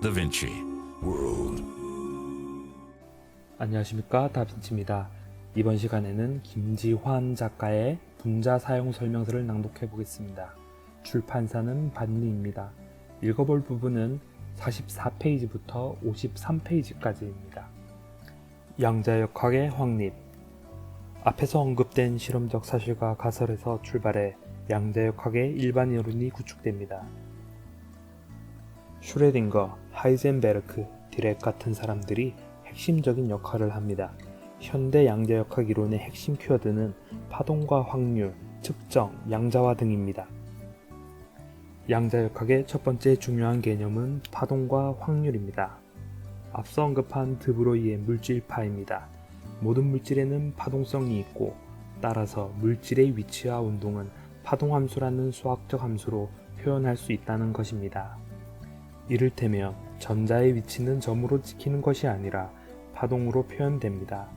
Da Vinci World. 안녕하십니까, 다빈치입니다. 이번 시간에는 김지환 작가의 분자 사용 설명서를 낭독해 보겠습니다. 출판사는 반리입니다. 읽어볼 부분은 44페이지부터 53페이지까지입니다. 양자역학의 확립. 앞에서 언급된 실험적 사실과 가설에서 출발해 양자역학의 일반 이론이 구축됩니다. 슈레딩거, 하이젠베르크, 디렉 같은 사람들이 핵심적인 역할을 합니다. 현대 양자역학 이론의 핵심 키워드는 파동과 확률, 측정, 양자화 등입니다. 양자역학의 첫 번째 중요한 개념은 파동과 확률입니다. 앞서 언급한 드브로이의 물질파입니다. 모든 물질에는 파동성이 있고 따라서 물질의 위치와 운동은 파동함수라는 수학적 함수로 표현할 수 있다는 것입니다. 이를테면 전자의 위치는 점으로 찍히는 것이 아니라 파동으로 표현됩니다.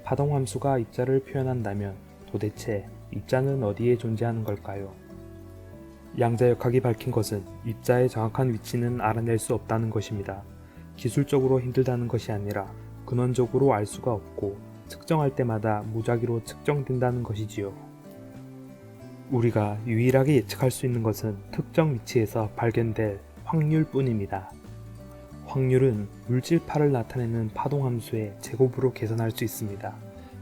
파동함수가 입자를 표현한다면 도대체 입자는 어디에 존재하는 걸까요? 양자역학이 밝힌 것은 입자의 정확한 위치는 알아낼 수 없다는 것입니다. 기술적으로 힘들다는 것이 아니라 근원적으로 알 수가 없고 측정할 때마다 무작위로 측정된다는 것이지요. 우리가 유일하게 예측할 수 있는 것은 특정 위치에서 발견될 확률뿐입니다. 확률은 물질파를 나타내는 파동함수의 제곱으로 계산할 수 있습니다.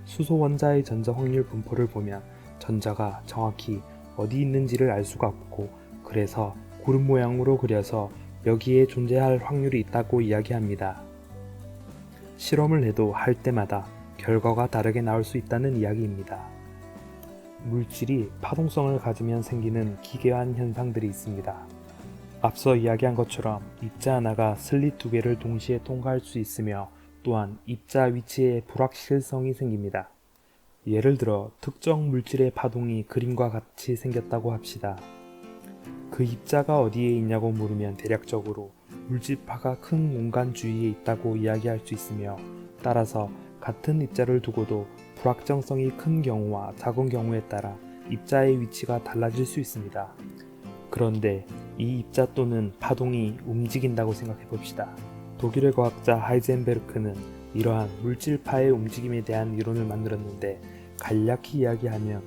수소 원자의 전자 확률 분포를 보면 전자가 정확히 어디 있는지를 알 수가 없고 그래서 구름 모양으로 그려서 여기에 존재할 확률이 있다고 이야기합니다. 실험을 해도 할 때마다 결과가 다르게 나올 수 있다는 이야기입니다. 물질이 파동성을 가지면 생기는 기괴한 현상들이 있습니다. 앞서 이야기한 것처럼 입자 하나가 슬릿 두 개를 동시에 통과할 수 있으며 또한 입자 위치에 불확실성이 생깁니다. 예를 들어 특정 물질의 파동이 그림과 같이 생겼다고 합시다. 그 입자가 어디에 있냐고 물으면 대략적으로 물질파가 큰 공간 주위에 있다고 이야기할 수 있으며 따라서 같은 입자를 두고도 불확정성이 큰 경우와 작은 경우에 따라 입자의 위치가 달라질 수 있습니다. 그런데 이 입자 또는 파동이 움직인다고 생각해 봅시다. 독일의 과학자 하이젠베르크는 이러한 물질파의 움직임에 대한 이론을 만들었는데 간략히 이야기하면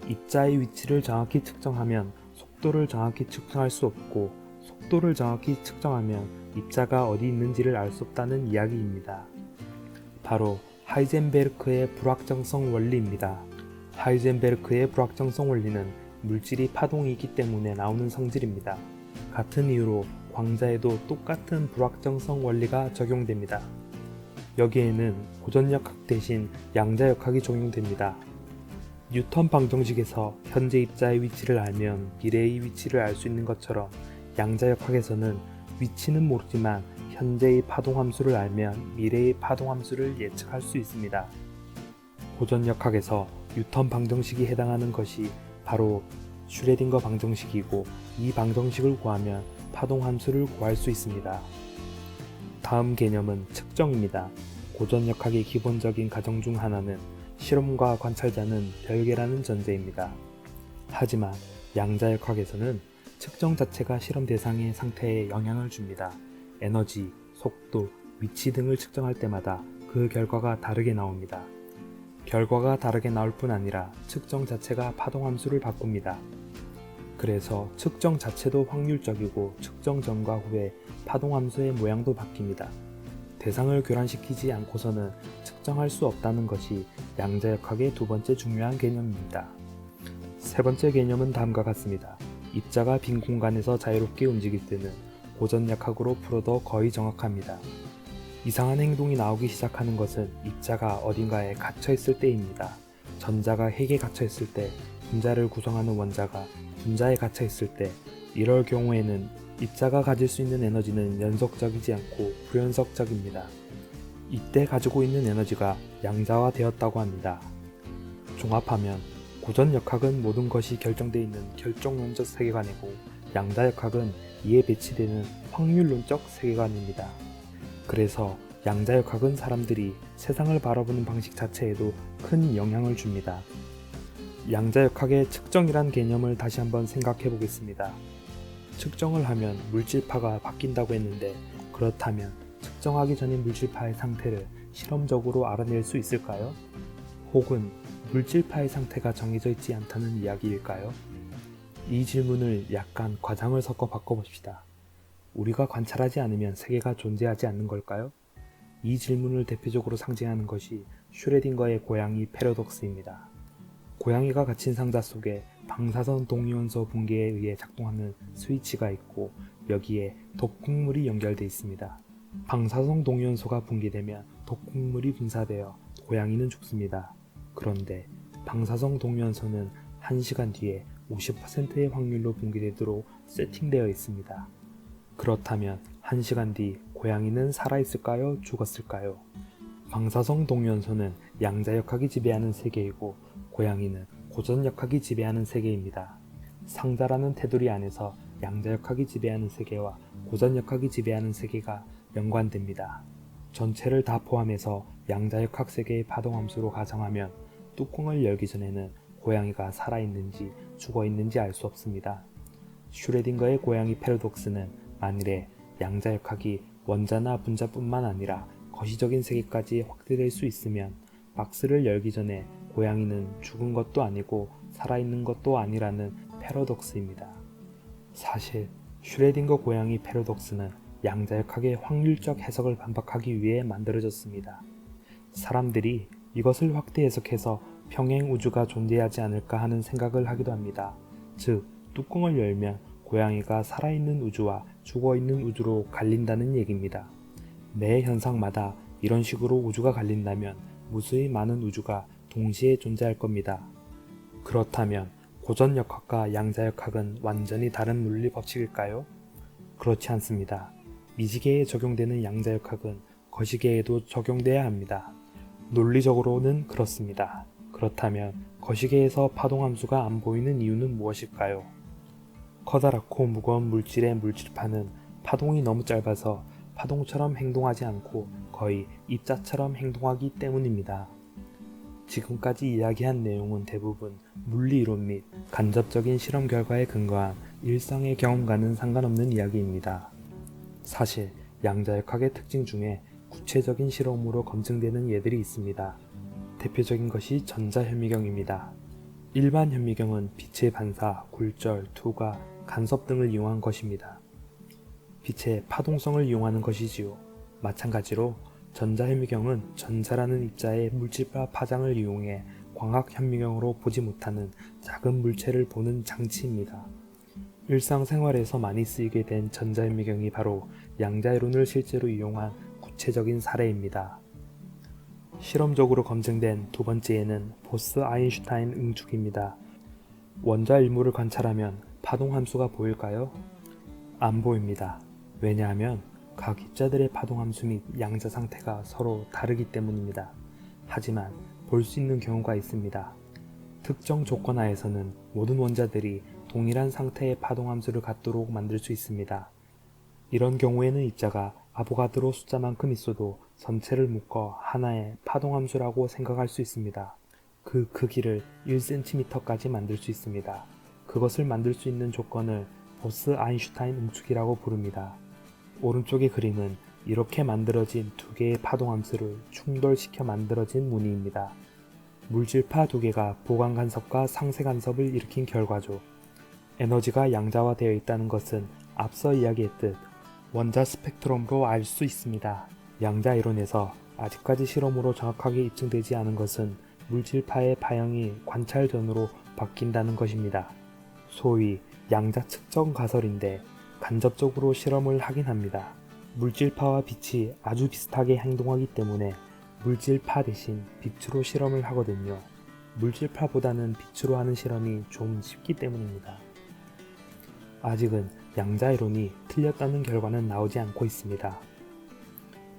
입자의 위치를 정확히 측정하면 속도를 정확히 측정할 수 없고 속도를 정확히 측정하면 입자가 어디 있는지를 알 수 없다는 이야기입니다. 바로 하이젠베르크의 불확정성 원리입니다. 하이젠베르크의 불확정성 원리는 물질이 파동이 있기 때문에 나오는 성질입니다. 같은 이유로 광자에도 똑같은 불확정성 원리가 적용됩니다. 여기에는 고전역학 대신 양자역학이 적용됩니다. 뉴턴 방정식에서 현재 입자의 위치를 알면 미래의 위치를 알 수 있는 것처럼 양자역학에서는 위치는 모르지만 현재의 파동함수를 알면 미래의 파동함수를 예측할 수 있습니다. 고전역학에서 뉴턴 방정식이 해당하는 것이 바로 슈레딩거 방정식이고 이 방정식을 구하면 파동함수를 구할 수 있습니다. 다음 개념은 측정입니다. 고전역학의 기본적인 가정 중 하나는 실험과 관찰자는 별개라는 전제입니다. 하지만 양자역학에서는 측정 자체가 실험 대상의 상태에 영향을 줍니다. 에너지, 속도, 위치 등을 측정할 때마다 그 결과가 다르게 나옵니다. 결과가 다르게 나올 뿐 아니라 측정 자체가 파동함수를 바꿉니다. 그래서 측정 자체도 확률적이고 측정 전과 후에 파동함수의 모양도 바뀝니다. 대상을 교란시키지 않고서는 측정할 수 없다는 것이 양자역학의 두 번째 중요한 개념입니다. 세 번째 개념은 다음과 같습니다. 입자가 빈 공간에서 자유롭게 움직일 때는 고전역학으로 풀어도 거의 정확합니다. 이상한 행동이 나오기 시작하는 것은 입자가 어딘가에 갇혀있을 때입니다. 전자가 핵에 갇혀있을 때, 분자를 구성하는 원자가 분자에 갇혀있을 때, 이럴 경우에는 입자가 가질 수 있는 에너지는 연속적이지 않고 부연속적입니다. 이때 가지고 있는 에너지가 양자화되었다고 합니다. 종합하면 고전역학은 모든 것이 결정되어 있는 결정론적 세계관이고 양자역학은 이에 배치되는 확률론적 세계관입니다. 그래서 양자역학은 사람들이 세상을 바라보는 방식 자체에도 큰 영향을 줍니다. 양자역학의 측정이란 개념을 다시 한번 생각해 보겠습니다. 측정을 하면 물질파가 바뀐다고 했는데 그렇다면 측정하기 전의 물질파의 상태를 실험적으로 알아낼 수 있을까요? 혹은 물질파의 상태가 정해져 있지 않다는 이야기일까요? 이 질문을 약간 과장을 섞어 바꿔봅시다. 우리가 관찰하지 않으면 세계가 존재하지 않는 걸까요? 이 질문을 대표적으로 상징하는 것이 슈레딩거의 고양이 패러독스입니다. 고양이가 갇힌 상자 속에 방사선 동위원소 붕괴에 의해 작동하는 스위치가 있고 여기에 독극물이 연결되어 있습니다. 방사선 동위원소가 붕괴되면 독극물이 분사되어 고양이는 죽습니다. 그런데 방사성 동위원소는 1시간 뒤에 50%의 확률로 붕괴되도록 세팅되어 있습니다. 그렇다면 1시간 뒤 고양이는 살아있을까요? 죽었을까요? 방사성 동위원소는 양자역학이 지배하는 세계이고 고양이는 고전역학이 지배하는 세계입니다. 상자라는 테두리 안에서 양자역학이 지배하는 세계와 고전역학이 지배하는 세계가 연관됩니다. 전체를 다 포함해서 양자역학 세계의 파동함수로 가정하면 뚜껑을 열기 전에는 고양이가 살아있는지 죽어있는지 알 수 없습니다. 슈레딩거의 고양이 패러독스는 만일에 양자역학이 원자나 분자뿐만 아니라 거시적인 세계까지 확대될 수 있으면 박스를 열기 전에 고양이는 죽은 것도 아니고 살아있는 것도 아니라는 패러독스입니다. 사실 슈레딩거 고양이 패러독스는 양자역학의 확률적 해석을 반박하기 위해 만들어졌습니다. 사람들이 이것을 확대 해석해서 평행 우주가 존재하지 않을까 하는 생각을 하기도 합니다. 즉, 뚜껑을 열면 고양이가 살아있는 우주와 죽어있는 우주로 갈린다는 얘기입니다. 매 현상마다 이런 식으로 우주가 갈린다면 무수히 많은 우주가 동시에 존재할 겁니다. 그렇다면 고전역학과 양자역학은 완전히 다른 물리 법칙일까요? 그렇지 않습니다. 미지계에 적용되는 양자역학은 거시계에도 적용돼야 합니다. 논리적으로는 그렇습니다. 그렇다면 거시계에서 파동함수가 안 보이는 이유는 무엇일까요? 커다랗고 무거운 물질의 물질파는 파동이 너무 짧아서 파동처럼 행동하지 않고 거의 입자처럼 행동하기 때문입니다. 지금까지 이야기한 내용은 대부분 물리이론 및 간접적인 실험 결과에 근거한 일상의 경험과는 상관없는 이야기입니다. 사실 양자역학의 특징 중에 구체적인 실험으로 검증되는 예들이 있습니다. 대표적인 것이 전자현미경입니다. 일반 현미경은 빛의 반사, 굴절, 투과, 간섭 등을 이용한 것입니다. 빛의 파동성을 이용하는 것이지요. 마찬가지로 전자현미경은 전자라는 입자의 물질파 파장을 이용해 광학현미경으로 보지 못하는 작은 물체를 보는 장치입니다. 일상생활에서 많이 쓰이게 된 전자현미경이 바로 양자이론을 실제로 이용한 구체적인 사례입니다. 실험적으로 검증된 두 번째에는 보스-아인슈타인 응축입니다. 원자 일물을 관찰하면 파동함수가 보일까요? 안 보입니다. 왜냐하면 각 입자들의 파동함수 및 양자 상태가 서로 다르기 때문입니다. 하지만 볼 수 있는 경우가 있습니다. 특정 조건 하에서는 모든 원자들이 동일한 상태의 파동함수를 갖도록 만들 수 있습니다. 이런 경우에는 입자가 아보가드로 숫자만큼 있어도 전체를 묶어 하나의 파동함수라고 생각할 수 있습니다. 그 크기를 1cm까지 만들 수 있습니다. 그것을 만들 수 있는 조건을 보스-아인슈타인 응축이라고 부릅니다. 오른쪽의 그림은 이렇게 만들어진 두 개의 파동함수를 충돌시켜 만들어진 무늬입니다. 물질파 두 개가 보강 간섭과 상쇄 간섭을 일으킨 결과죠. 에너지가 양자화되어 있다는 것은 앞서 이야기했듯 원자 스펙트럼으로 알 수 있습니다. 양자이론에서 아직까지 실험으로 정확하게 입증되지 않은 것은 물질파의 파형이 관찰 전후로 바뀐다는 것입니다. 소위 양자 측정 가설인데 간접적으로 실험을 하긴 합니다. 물질파와 빛이 아주 비슷하게 행동하기 때문에 물질파 대신 빛으로 실험을 하거든요. 물질파보다는 빛으로 하는 실험이 좀 쉽기 때문입니다. 아직은 양자이론이 틀렸다는 결과는 나오지 않고 있습니다.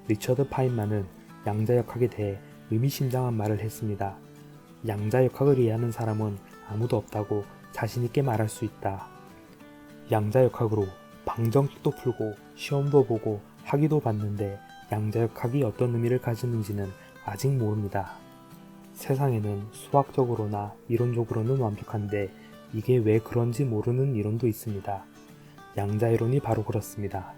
리처드 파인만은 양자역학에 대해 의미심장한 말을 했습니다. 양자역학을 이해하는 사람은 아무도 없다고 자신있게 말할 수 있다. 양자역학으로 방정식도 풀고 시험도 보고 학위도 받는데 양자역학이 어떤 의미를 가지는지는 아직 모릅니다. 세상에는 수학적으로나 이론적으로는 완벽한데 이게 왜 그런지 모르는 이론도 있습니다. 양자이론이 바로 그렇습니다.